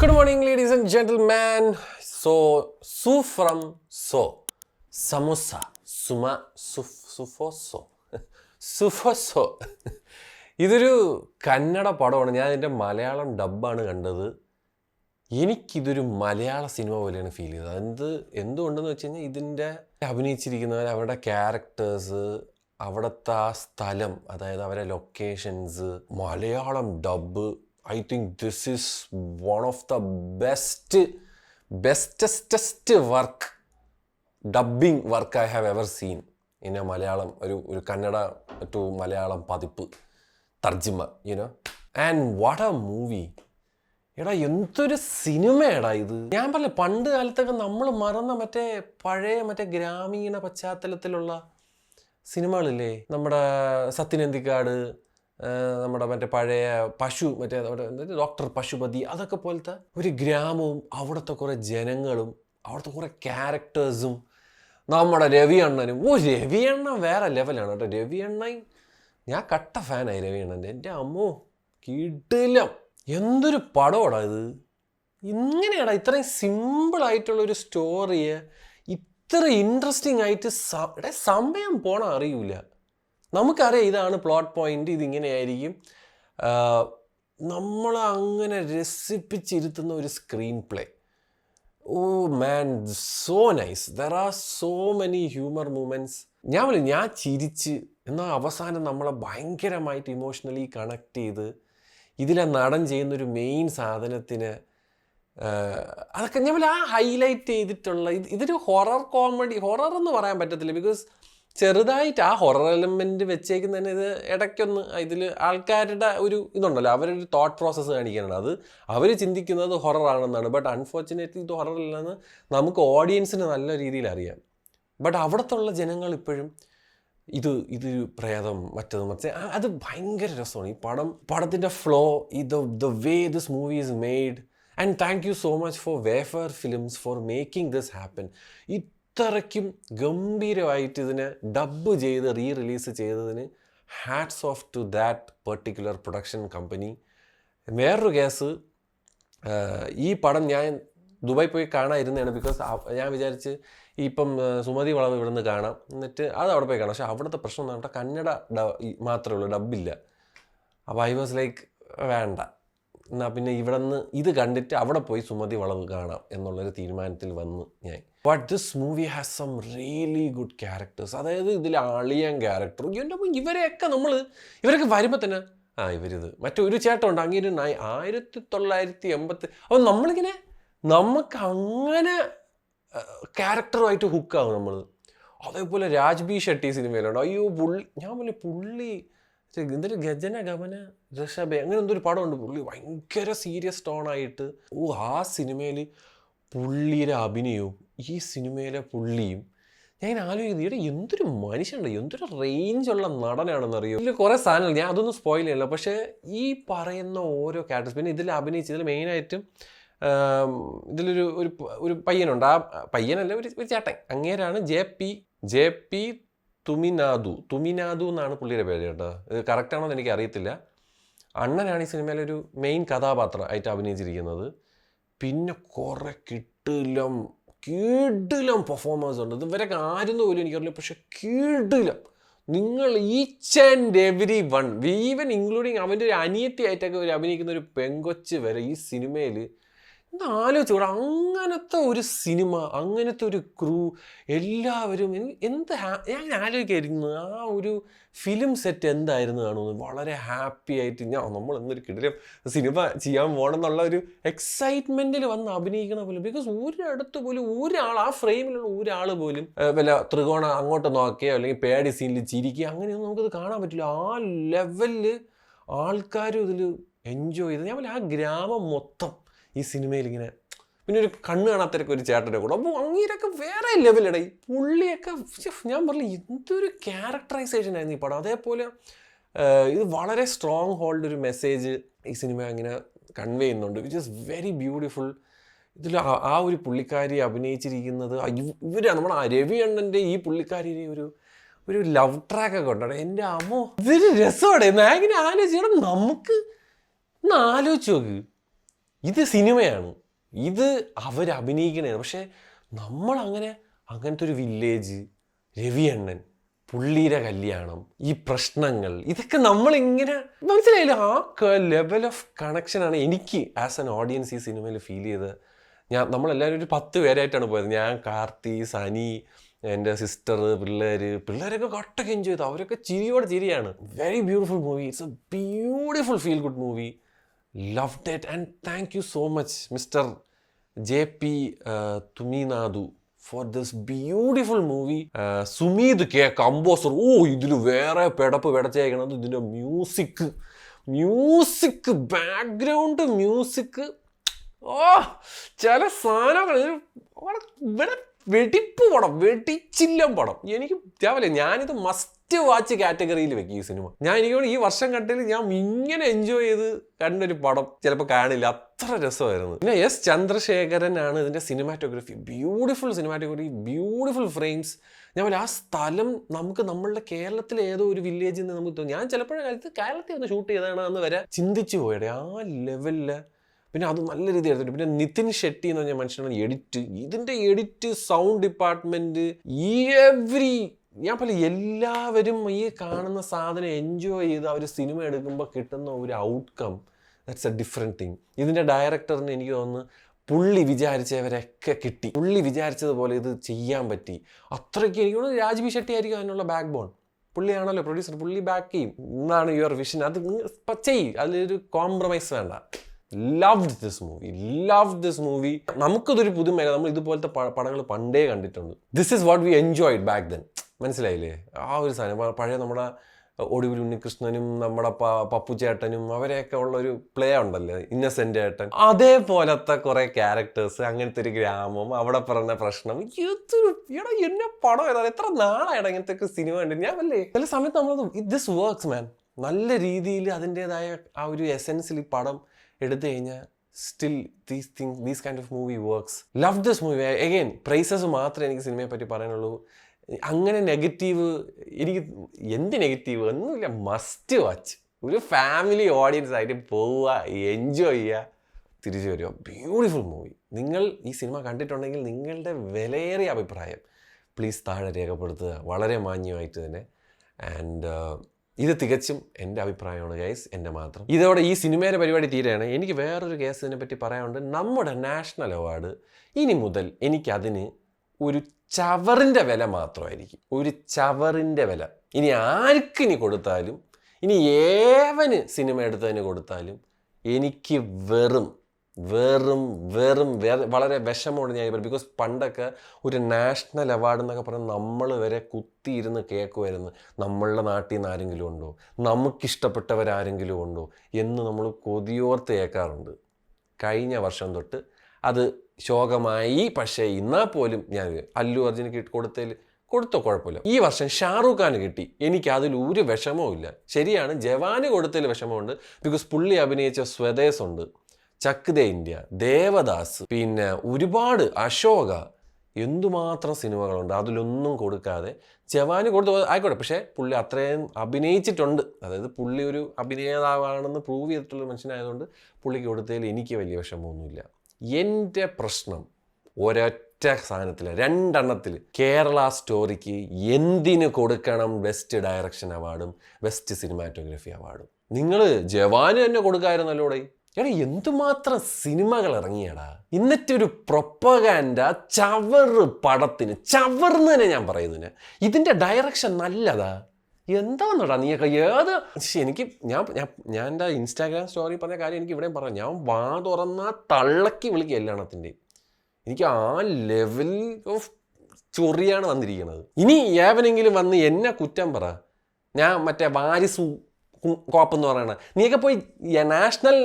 Good morning, ladies and gentlemen. So, Su from So. Samosa. Suma. Sufoso. Sufoso. ഇതൊരു കന്നഡ പടമാണ്. ഞാൻ ഇതിൻ്റെ മലയാളം ഡബ്ബാണ് കണ്ടത്. എനിക്കിതൊരു മലയാള സിനിമ പോലെയാണ് ഫീൽ ചെയ്തത്. എന്തുകൊണ്ടെന്ന് വെച്ച് കഴിഞ്ഞാൽ ഇതിൻ്റെ അഭിനയിച്ചിരിക്കുന്നവർ, അവരുടെ ക്യാരക്ടേഴ്സ്, അവിടുത്തെ ആ സ്ഥലം, അതായത് അവരുടെ locations, Malayalam dub. I think this is one of the bestest work, dubbing work I have ever seen in a Malayalam, ഒരു കന്നഡ to മലയാളം പതിപ്പ്, തർജിമ, you know. And what a movie. എടാ എന്തൊരു സിനിമയാടാ ഇത്. ഞാൻ പറഞ്ഞ പണ്ട് കാലത്തൊക്കെ നമ്മൾ മറന്ന പഴയ ഗ്രാമീണ പശ്ചാത്തലത്തിലുള്ള സിനിമകളില്ലേ, നമ്മുടെ സത്യനന്ദിക്കാട്, നമ്മുടെ പഴയ പശു, ഡോക്ടർ പശുപതി, അതൊക്കെ പോലത്തെ ഒരു ഗ്രാമവും അവിടുത്തെ കുറേ ജനങ്ങളും അവിടുത്തെ കുറേ ക്യാരക്ടേഴ്സും, നമ്മുടെ രവി അണ്ണനും. രവി അണ്ണൻ വേറെ ലെവലാണ് കേട്ടോ. രവി അണ്ണൻ ഞാൻ കട്ട ഫാനായി രവി അണ്ണൻ്റെ. എൻ്റെ അമ്മോ കിടിലം. എന്തൊരു പടമാടാ ഇത്. ഇങ്ങനെയാടാ ഇത്രയും സിമ്പിളായിട്ടുള്ളൊരു സ്റ്റോറിയെ ഇത്ര ഇൻട്രസ്റ്റിംഗ് ആയിട്ട് സമയം പോണ അറിയൂല. നമുക്കറിയാം ഇതാണ് പ്ലോട്ട് പോയിന്റ്, ഇതിങ്ങനെയായിരിക്കും. നമ്മളങ്ങനെ രസിപ്പിച്ചിരുത്തുന്ന ഒരു screenplay. Oh man, so nice. There are so many humour moments. ഞാൻ ചിരിച്ച്, എന്നാൽ അവസാനം നമ്മളെ ഭയങ്കരമായിട്ട് ഇമോഷണലി കണക്ട് ചെയ്ത് ഇതിലെ നടൻ ചെയ്യുന്നൊരു മെയിൻ സാധനത്തിന് അതൊക്കെ ആ ഹൈലൈറ്റ് ചെയ്തിട്ടുള്ള ഇതൊരു ഹൊറർ കോമഡി. ഹൊറർ എന്ന് പറയാൻ പറ്റത്തില്ല, ബിക്കോസ് ചെറുതായിട്ട് ആ ഹൊറർ എലമെൻറ്റ് വെച്ചേക്കുന്നതന്നെ ഇത് ഇടയ്ക്കൊന്ന് ഇതിൽ ആൾക്കാരുടെ ഒരു ഇതുണ്ടല്ലോ, അവരൊരു തോട്ട് പ്രോസസ്സ് കാണിക്കാനാണ്. അത് അവർ ചിന്തിക്കുന്നത് ഹൊററാണെന്നാണ്. ബട്ട് അൺഫോർച്ചുനേറ്റ്ലി ഇത് ഹൊററില്ലെന്ന് നമുക്ക് ഓഡിയൻസിന് നല്ല രീതിയിൽ അറിയാം. ബട്ട് അവിടുത്തെ ജനങ്ങൾ ഇപ്പോഴും ഇത് പ്രേതം മറ്റേ അത് ഭയങ്കര രസമാണ്. ഈ പടത്തിൻ്റെ flow, the way this movie is made. And thank you so much for Wayfarer Films for making this happen. ഇത്രയ്ക്കും ഗംഭീരമായിട്ട് ഇതിനെ ഡബ്ബ് ചെയ്ത് റിലീസ് ചെയ്തതിന് hats off to that particular production company. വേറൊരു കേസ്, ഈ പടം ഞാൻ ദുബായ് പോയി കാണാതിരുന്നതാണ്. ബിക്കോസ് ഞാൻ വിചാരിച്ച് ഇപ്പം സുമതി വളവ് ഇവിടെ നിന്ന് കാണാം, എന്നിട്ട് അത് അവിടെ പോയി കാണാം. പക്ഷെ അവിടുത്തെ പ്രശ്നം എന്ന് പറഞ്ഞാൽ കന്നഡ മാത്രമേ ഉള്ളൂ, ഡബ്ബില്ല. അപ്പോൾ ഐ വാസ് ലൈക്ക് വേണ്ട, എന്നാൽ പിന്നെ ഇവിടെ നിന്ന് ഇത് കണ്ടിട്ട് അവിടെ പോയി സുമതി വളവ് കാണാം എന്നുള്ളൊരു തീരുമാനത്തിൽ വന്ന് ഞാൻ. But this movie has some really good characters. അതായത് ഇതിൽ അളിയൻ ക്യാരക്ടർ, ഇവരൊക്കെ വരുമ്പോൾ തന്നെ ഇവരിത് മറ്റൊരു ചേട്ടമുണ്ട് അങ്ങനെ 1980. അപ്പോൾ നമ്മളിങ്ങനെ നമുക്ക് അങ്ങനെ ക്യാരക്ടറുമായിട്ട് ഹുക്കാവും നമ്മൾ. അതേപോലെ രാജ്ബി ഷെട്ടി സിനിമയിലുണ്ട്. അയ്യോ പുള്ളി എന്തൊരു ഗജന ഗമന ഋഷഭേ അങ്ങനെ എന്തൊരു പടമുണ്ട്. പുള്ളി ഭയങ്കര സീരിയസ് ടോണായിട്ട്. ആ സിനിമയിൽ പുള്ളിയുടെ അഭിനയവും ഈ സിനിമയിലെ പുള്ളിയും ഞാൻ ആലോചിക്കുന്നത്, എന്തൊരു മനുഷ്യനുണ്ട്, എന്തൊരു റേഞ്ചുള്ള നടനാണെന്നറിയോ. ഇതിൽ കുറേ സാധനങ്ങൾ ഞാൻ അതൊന്നും സ്പോയിൽ ചെയ്യില്ല. പക്ഷേ ഈ പറയുന്ന ഓരോ ക്യാരക്ടേഴ്സ്, പിന്നെ ഇതിൽ അഭിനയിച്ചതിൽ മെയിനായിട്ടും ഇതിലൊരു പയ്യനുണ്ട്. ആ പയ്യനല്ല, ഒരു ചേട്ടൻ. അങ്ങേരാണ് ജെ പി തുമിനാദു എന്നാണ് പുള്ളിയുടെ പേര് കേട്ടോ. ഇത് കറക്റ്റാണോ എന്ന് എനിക്ക് അറിയത്തില്ല. അണ്ണനാണ് ഈ സിനിമയിലൊരു മെയിൻ കഥാപാത്രം ആയിട്ട് അഭിനയിച്ചിരിക്കുന്നത്. പിന്നെ കുറേ കിടിലം പെർഫോമേഴ്സ് ഉണ്ട്. ഇവരൊക്കെ ആരെന്ന് പോലും എനിക്കറിയില്ല, പക്ഷെ കിടിലം. നിങ്ങൾ each and every one, even including അവൻ്റെ ഒരു അനിയത്തിയായിട്ടൊക്കെ അഭിനയിക്കുന്ന ഒരു പെങ്കൊച്ച് വരെ ഈ സിനിമയിൽ ആലോചിച്ചുകൂടെ. അങ്ങനത്തെ ഒരു സിനിമ, അങ്ങനത്തെ ഒരു ക്രൂ, എല്ലാവരും ഞാൻ ആലോചിക്കായിരുന്നു ആ ഒരു ഫിലിം സെറ്റ് എന്തായിരുന്നു കാണുന്നത്. വളരെ ഹാപ്പി ആയിട്ട് നമ്മൾ എന്നൊരു കിടിലം സിനിമ ചെയ്യാൻ പോകണം എന്നുള്ള ഒരു എക്സൈറ്റ്മെൻറ്റിൽ വന്ന് അഭിനയിക്കണ പോലും. ബിക്കോസ് ഒരിടത്ത് പോലും ഒരാൾ, ആ ഫ്രെയിമിലുള്ള ഒരാൾ പോലും വല്ല ത്രികോണം അങ്ങോട്ട് നോക്കുകയോ അല്ലെങ്കിൽ പേടി സീനിൽ ചിരിക്കുകയോ അങ്ങനെയൊന്നും നമുക്കത് കാണാൻ പറ്റില്ല. ആ ലെവലിൽ ആൾക്കാരും ഇതിൽ എൻജോയ് ചെയ്ത്. ഞാൻ ആ ഗ്രാമം മൊത്തം ഈ സിനിമയിൽ ഇങ്ങനെ, പിന്നെ ഒരു കണ്ണ് കാണാത്തരൊക്കെ ഒരു ചേട്ടൻ്റെ കൂടെ. അപ്പോൾ അങ്ങനെയൊക്കെ വേറെ ലെവലിടെ ഈ പുള്ളിയൊക്കെ. ഞാൻ പറഞ്ഞു എന്തൊരു ക്യാരക്ടറൈസേഷൻ ആയിരുന്നു ഈ പടം. അതേപോലെ ഇത് വളരെ സ്ട്രോങ് ഹോൾഡ് ഒരു മെസ്സേജ് ഈ സിനിമ അങ്ങനെ കൺവേ ചെയ്യുന്നുണ്ട്, വിച്ച് ഈസ് വെരി ബ്യൂട്ടിഫുൾ. ഇതിൽ ആ ഒരു പുള്ളിക്കാരി അഭിനയിച്ചിരിക്കുന്നത്, നമ്മുടെ രവി അണ്ണൻ്റെ ഈ പുള്ളിക്കാരിയെ ഒരു ലവ് ട്രാക്കൊക്കെ ഉണ്ടാണ്. എൻ്റെ അമ്മോ ഇതൊരു രസമാണ്. ഞാൻ ഇങ്ങനെ ആലോചിക്കണം, നമുക്ക് ഒന്ന് ആലോചിച്ച് നോക്ക്. ഇത് സിനിമയാണ്, ഇത് അവരഭിനയിക്കണേ. പക്ഷെ അങ്ങനത്തെ ഒരു വില്ലേജ്, രവിയണ്ണൻ, പുള്ളിയുടെ കല്യാണം, ഈ പ്രശ്നങ്ങൾ, ഇതൊക്കെ നമ്മളിങ്ങനെ മനസ്സിലായില്ല. ആ ലെവൽ ഓഫ് കണക്ഷനാണ് എനിക്ക് ആസ് എൻ ഓഡിയൻസ് ഈ സിനിമയിൽ ഫീൽ ചെയ്തത്. നമ്മളെല്ലാവരും ഒരു 10 പേരായിട്ടാണ് പോയത്. ഞാൻ, കാർത്തി, സനി, എൻ്റെ സിസ്റ്റർ, പിള്ളേരൊക്കെ കട്ടൊക്കെ എൻജോയ് ചെയ്തു. അവരൊക്കെ ചിരിയാണ്. Very beautiful movie. It's a beautiful feel good movie. Loved it and thank you so much mister JP തുമിനാഥു for this beautiful movie. Sumeet കെ കമ്പോസർ, ഇതിൽ വേറെ പെടച്ചേക്കണത് ഇതിൻ്റെ മ്യൂസിക് ബാക്ക്ഗ്രൗണ്ട് മ്യൂസിക്, ചില സാധനങ്ങൾ വെടിപ്പ് പടം, വെടിച്ചില്ലം പടം. എനിക്ക് രാവിലെ ഞാനിത് മസ്റ്റ് വാച്ച് കാറ്റഗറിയിൽ വെക്കും ഈ സിനിമ. എനിക്ക് ഈ വർഷം കണ്ടതിൽ ഞാൻ ഇങ്ങനെ എൻജോയ് ചെയ്ത് കണ്ടൊരു പടം ചിലപ്പോൾ കാണില്ല, അത്ര രസമായിരുന്നു. പിന്നെ S. ചന്ദ്രശേഖരൻ ആണ് ഇതിൻ്റെ cinematography. Beautiful cinematography, beautiful frames. ആ സ്ഥലം നമുക്ക് നമ്മളുടെ കേരളത്തിലെ ഏതോ ഒരു വില്ലേജിൽ നിന്ന് നമുക്ക് തോന്നും. ഞാൻ ചിലപ്പോഴത്തെ കേരളത്തിൽ ഒന്ന് ഷൂട്ട് ചെയ്തതാണ് എന്ന് വരെ ചിന്തിച്ചു പോയുടെ ആ ലെവലില്. പിന്നെ അത് നല്ല രീതിയിൽ എടുത്തിട്ടുണ്ട്. പിന്നെ നിതിൻ ഷെട്ടി എന്ന് പറഞ്ഞ മനുഷ്യനാണ് ഇതിൻ്റെ എഡിറ്റ്, സൗണ്ട് ഡിപ്പാർട്ട്മെൻറ്റ്, ഞാൻ പോലെ എല്ലാവരും ഈ കാണുന്ന സാധനം എൻജോയ് ചെയ്ത് അവർ സിനിമ എടുക്കുമ്പോൾ കിട്ടുന്ന ഒരു outcome, that's A different thing. ഇതിൻ്റെ ഡയറക്ടറിന് എനിക്ക് തോന്നുന്നു പുള്ളി വിചാരിച്ചവരൊക്കെ കിട്ടി, പുള്ളി വിചാരിച്ചതുപോലെ ഇത് ചെയ്യാൻ പറ്റി. അത്രയ്ക്ക് എനിക്ക് തോന്നുന്നു രാജ്ബി ഷെട്ടി ആയിരിക്കും അതിനുള്ള ബാക്ക് ബോൺ. പുള്ളിയാണല്ലോ പ്രൊഡ്യൂസർ, പുള്ളി ബാക്ക് ചെയ്യും. എന്താണ് യുവർ വിഷൻ, അത് ചെയ്യും, അതിലൊരു കോംപ്രമൈസ് വേണ്ട. Loved this movie. നമുക്കിതൊരു പുതുമയല്ല, നമ്മൾ ഇതുപോലത്തെ പടങ്ങൾ പണ്ടേ കണ്ടിട്ടുണ്ട്. This is what we enjoyed back then. മനസ്സിലായില്ലേ? ആ ഒരു സാധനം പഴയ നമ്മുടെ ഒടുവിൽ ഉണ്ണികൃഷ്ണനും നമ്മുടെ പപ്പു ചേട്ടനും അവരെയൊക്കെ ഉള്ള ഒരു പ്ലേ ഉണ്ടല്ലോ, ഇന്നസെന്റ് ഏട്ടൻ, അതേപോലത്തെ കുറെ ക്യാരക്ടേഴ്സ്, അങ്ങനത്തെ ഒരു ഗ്രാമം, അവിടെ പറഞ്ഞ പ്രശ്നം. എന്നെ പടം ഏതാണ്, എത്ര നാളാണ് ഇങ്ങനത്തെ ഒക്കെ സിനിമ കണ്ടിട്ട്. ഞാൻ അല്ലേ ചില സമയത്ത് നമ്മളത് ദിസ് വർക്ക്സ് മാൻ, നല്ല രീതിയിൽ അതിൻ്റെതായ ആ ഒരു എസെൻസിൽ ഈ പടം എടുത്തു കഴിഞ്ഞാൽ still these kind of movie works. Love this movie. Again praises മാത്രമേ എനിക്ക് സിനിമയെ പറ്റി പറയാനുള്ളൂ. അങ്ങനെ നെഗറ്റീവ് എന്ത് നെഗറ്റീവ് ഒന്നുമില്ല. Must watch. ഒരു ഫാമിലി ഓഡിയൻസ് ആയിട്ട് പോവുക, എൻജോയ് ചെയ്യുക, തിരിച്ചു വരിക. Beautiful movie. നിങ്ങൾ ഈ സിനിമ കണ്ടിട്ടുണ്ടെങ്കിൽ നിങ്ങളുടെ വിലയേറിയ അഭിപ്രായം പ്ലീസ് താഴെ രേഖപ്പെടുത്തുക, വളരെ മാന്യമായിട്ട് തന്നെ. ആൻഡ് ഇത് തികച്ചും എൻ്റെ അഭിപ്രായമാണ് ഗൈസ്, എൻ്റെ മാത്രം. ഇതോടെ ഈ സിനിമയുടെ പരിപാടി തീരെയാണ്. എനിക്ക് വേറൊരു കേസിനെ പറ്റി പറയാനുണ്ട്. നമ്മുടെ നാഷണൽ അവാർഡ് ഇനി മുതൽ എനിക്കതിന് ഒരു ചവറിൻ്റെ വില മാത്രമായിരിക്കും. ഒരു ചവറിൻ്റെ വില. ഇനി ആർക്കിനി കൊടുത്താലും, ഇനി ഏവന് സിനിമ എടുത്തതിന് കൊടുത്താലും എനിക്ക് വെറും വളരെ വിഷമമുണ്ട് ഞാൻ പറയും. ബിക്കോസ് പണ്ടൊക്കെ ഒരു നാഷണൽ അവാർഡ് എന്നൊക്കെ പറഞ്ഞാൽ നമ്മൾ വരെ കുത്തിയിരുന്ന് കേൾക്കുമായിരുന്നു. നമ്മളുടെ നാട്ടിൽ നിന്ന് ആരെങ്കിലും ഉണ്ടോ, നമുക്കിഷ്ടപ്പെട്ടവരാരെങ്കിലും ഉണ്ടോ എന്ന് നമ്മൾ കൊതിയോർത്ത് കേൾക്കാറുണ്ട്. കഴിഞ്ഞ വർഷം തൊട്ട് അത് ശോകമായി. പക്ഷേ എന്നാൽ പോലും ഞാൻ അല്ലു അർജുന് കൊടുത്തോ കുഴപ്പമില്ല. ഈ വർഷം ഷാറൂഖ് ഖാന് കിട്ടി. എനിക്ക് അതിൽ ഒരു വിഷമവും ഇല്ല. ശരിയാണ്, ജവാന് കൊടുത്തതിൽ വിഷമമുണ്ട്. ബിക്കോസ് പുള്ളി അഭിനയിച്ച സ്വദേശ് ഉണ്ട്, ചക് ദേ ഇന്ത്യ, ദേവദാസ്, പിന്നെ ഒരുപാട് അശോക, എന്തുമാത്രം സിനിമകളുണ്ട്. അതിലൊന്നും കൊടുക്കാതെ ജവാന് കൊടുത്തു ആയിക്കോട്ടെ. പക്ഷേ പുള്ളി അത്രയും അഭിനയിച്ചിട്ടുണ്ട്. അതായത് പുള്ളി ഒരു അഭിനേതാവാണെന്ന് പ്രൂവ് ചെയ്തിട്ടുള്ള മനുഷ്യനായതുകൊണ്ട് പുള്ളിക്ക് കൊടുത്തതിൽ എനിക്ക് വലിയ വിഷമമൊന്നുമില്ല. എൻ്റെ പ്രശ്നം ഒരൊറ്റ സാധനത്തിൽ, 2 എണ്ണത്തിൽ, കേരള സ്റ്റോറിക്ക് എന്തിന് കൊടുക്കണം ബെസ്റ്റ് ഡയറക്ഷൻ അവാർഡും ബെസ്റ്റ് സിനിമാറ്റോഗ്രഫി അവാർഡും? നിങ്ങൾ ജവാന് തന്നെ കൊടുക്കാമായിരുന്നല്ലോടെ. എന്തുമാത്രം സിനിമകൾ ഇറങ്ങിയടാ. എന്നിട്ടൊരു പ്രൊപ്പഗാൻഡ ചവറ് പടത്തിന്, ചവർന്ന് തന്നെ ഞാൻ പറയുന്നതിന്. ഇതിൻ്റെ ഡയറക്ഷൻ നല്ലതാ. എന്താണെന്നോടാ നീയൊക്കെ എനിക്ക് ഞാൻ എൻ്റെ ഇൻസ്റ്റാഗ്രാം സ്റ്റോറി പറഞ്ഞ കാര്യം എനിക്ക് ഇവിടെയും പറയാം. ഞാൻ വാ തുറന്ന തള്ളക്കി വിളിക്കുക എല്ലാണത്തിൻ്റെയും. എനിക്ക് ആ ലെവൽ ഓഫ് ചൊറിയാണ് വന്നിരിക്കുന്നത്. ഇനി ഏവനെങ്കിലും വന്ന് എന്നെ കുറ്റം പറ, ഞാൻ മറ്റേ വാരിസു കോപ്പെന്ന് പറയണ നീയൊക്കെ പോയി നാഷണൽ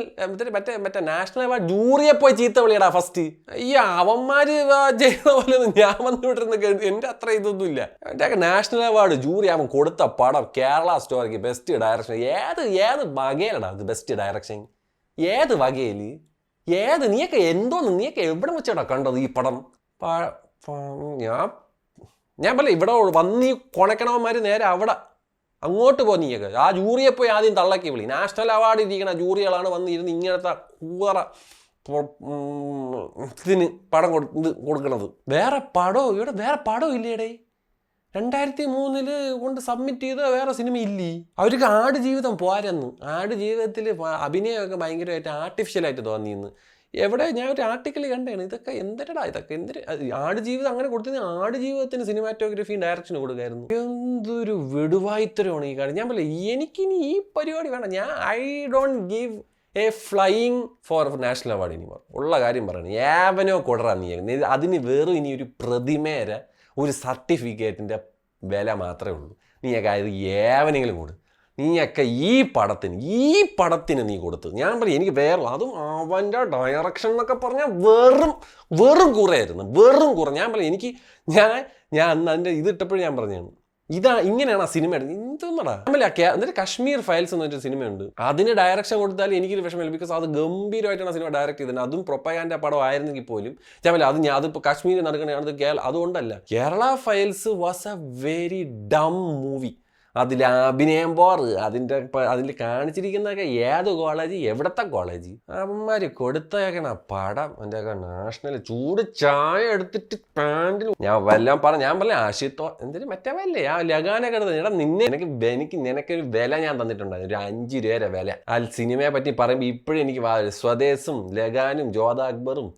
മറ്റേ നാഷണൽ അവാർഡ് ജൂറിയെ പോയി ചീത്ത വിളിയടാ ഫസ്റ്റ്. ഈ അവന്മാര് ചെയ്ത പോലെ ഞാൻ വന്നുവിട്ടിരുന്ന എൻ്റെ അത്ര ഇതൊന്നുമില്ല. നാഷണൽ അവാർഡ് ജൂറി അവൻ കൊടുത്ത പടം കേരള സ്റ്റോറിക്ക് ബെസ്റ്റ് ഡയറക്ഷൻ. ഏത് വകയിലടാ അത് ബെസ്റ്റ് ഡയറക്ഷൻ? ഏത് വകയിൽ? നീയൊക്കെ നീയൊക്കെ എവിടെ വെച്ചാടാ കണ്ടത് ഈ പടം? ഞാൻ പറയില്ല, ഇവിടെ വന്ന് ഈ കൊണക്കണവന്മാർ നേരെ അവിടെ അങ്ങോട്ട് പോ. നീയൊക്കെ ആ ജൂറിയെ പോയി ആദ്യം തള്ളക്കി വിളി. നാഷണൽ അവാർഡ് ഇരിക്കണ ജൂറികളാണ് വന്നിരുന്ന് ഇങ്ങനത്തെ കൂറ ഇതിന് പടം കൊടുക്കണത്. വേറെ പടവും ഇല്ലേടേ. 2003 കൊണ്ട് സബ്മിറ്റ് ചെയ്ത വേറെ സിനിമ ഇല്ലേ? അവർക്ക് ആടുജീവിതം പോരെന്ന്. ആടുജീവിതത്തിൽ അഭിനയമൊക്കെ ഭയങ്കരമായിട്ട് ആർട്ടിഫിഷ്യലായിട്ട് തോന്നിയെന്ന്. എവിടെ ഞാൻ ഒരു ആർട്ടിക്കിൾ കണ്ടാണ്. ഇതൊക്കെ എന്തിനടാ ഇതൊക്കെ ആടുജീവിതം അങ്ങനെ കൊടുത്തത്. ആടുജീവിതത്തിന് സിനിമാറ്റോഗ്രഫിയും ഡയറക്ഷനും കൊടുക്കായിരുന്നു. എന്തൊരു വെടുവായിത്തരമാണ് ഈ കാര്യം. ഞാൻ പറയില്ല, എനിക്കിനി ഈ പരിപാടി വേണം. I don't give a flying for national award ഇനി ഉള്ള കാര്യം പറയണം. ഏവനോ കൊടറാ നീ. അതിന് വെറും ഇനി ഒരു പ്രതിമേര ഒരു സർട്ടിഫിക്കറ്റിൻ്റെ വില മാത്രമേ ഉള്ളൂ. നീയൊക്കെ അത് ഏവനെങ്കിലും കൊടു. നീയൊക്കെ ഈ പടത്തിന് നീ കൊടുത്ത്. ഞാൻ പറയും എനിക്ക് വേറെ, അതും അവൻ്റെ ഡയറക്ഷൻ എന്നൊക്കെ പറഞ്ഞാൽ വെറും കുറയായിരുന്നു. ഞാൻ പറയും ഞാൻ അന്ന് അതിൻ്റെ ഇതിട്ടപ്പോഴും ഞാൻ പറഞ്ഞതാണ്, ഇങ്ങനെയാണ് ആ സിനിമ എന്തൊന്നടാ. എന്നിട്ട് കാശ്മീർ ഫയൽസ് എന്ന് പറഞ്ഞൊരു സിനിമയുണ്ട്. അതിന് ഡയറക്ഷൻ കൊടുത്താൽ എനിക്കൊരു വിഷമമില്ല. ബിക്കോസ് അത് ഗംഭീരമായിട്ടാണ് സിനിമ ഡയറക്റ്റ് ചെയ്തത്. അതും പ്രൊപ്പഗാൻഡ പടം ആയിരുന്നെങ്കിൽ പോലും ഞാൻ പറയില്ല, അതിപ്പോൾ കാശ്മീരിൽ നടക്കണേ. അതുകൊണ്ടല്ല. Kerala Files was a very dumb movie. അതിൽ അഭിനയം അതിൽ കാണിച്ചിരിക്കുന്നതൊക്കെ ഏത് കോളേജ്, എവിടത്തെ കോളേജ്, അവന്മാർ കൊടുത്തേക്കണ പടം. എൻ്റെ നാഷണൽ ചൂട് ചായ എടുത്തിട്ട് പാൻറ്റിൽ ഞാൻ പറഞ്ഞ ആശിത്തോ എന്തിനു മറ്റേ വല്ലേ ആ ലഗാനൊക്കെ എടുത്ത്. എടാ നിനക്കൊരു വില ഞാൻ തന്നിട്ടുണ്ടായിരുന്നു, ഒരു 5 രൂപ വില. ആ സിനിമയെ പറ്റി പറയുമ്പോൾ ഇപ്പോഴും എനിക്ക് സ്വദേശും ലഗാനും ജോധ അക്ബറും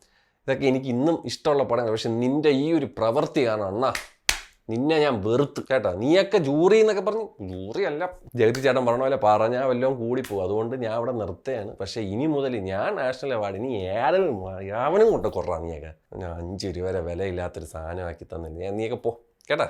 ഇതൊക്കെ എനിക്ക് ഇന്നും ഇഷ്ടമുള്ള പടങ്ങൾ. പക്ഷെ നിന്റെ ഈ ഒരു പ്രവൃത്തി കാണാം അണ്ണാ, നിന്നെ ഞാൻ വെറുത്ത് കേട്ടോ. നീയൊക്കെ ജൂറി എന്നൊക്കെ പറഞ്ഞു. ജൂറി അല്ല, ജഗതി ചേട്ടൻ പറഞ്ഞ പോലെ പറഞ്ഞാൽ വല്ലതും കൂടിപ്പോകും. അതുകൊണ്ട് ഞാൻ അവിടെ നിർത്തുകയാണ്. പക്ഷേ ഇനി മുതൽ ഞാൻ നാഷണൽ അവാർഡ് ഇനി യാവനും കൊണ്ട് കുററാ. നീയൊക്കെ 5 രൂപ വിലയില്ലാത്തൊരു സാധനമാക്കി തന്നില്ല. നീയൊക്കെ പോ കേട്ടാ.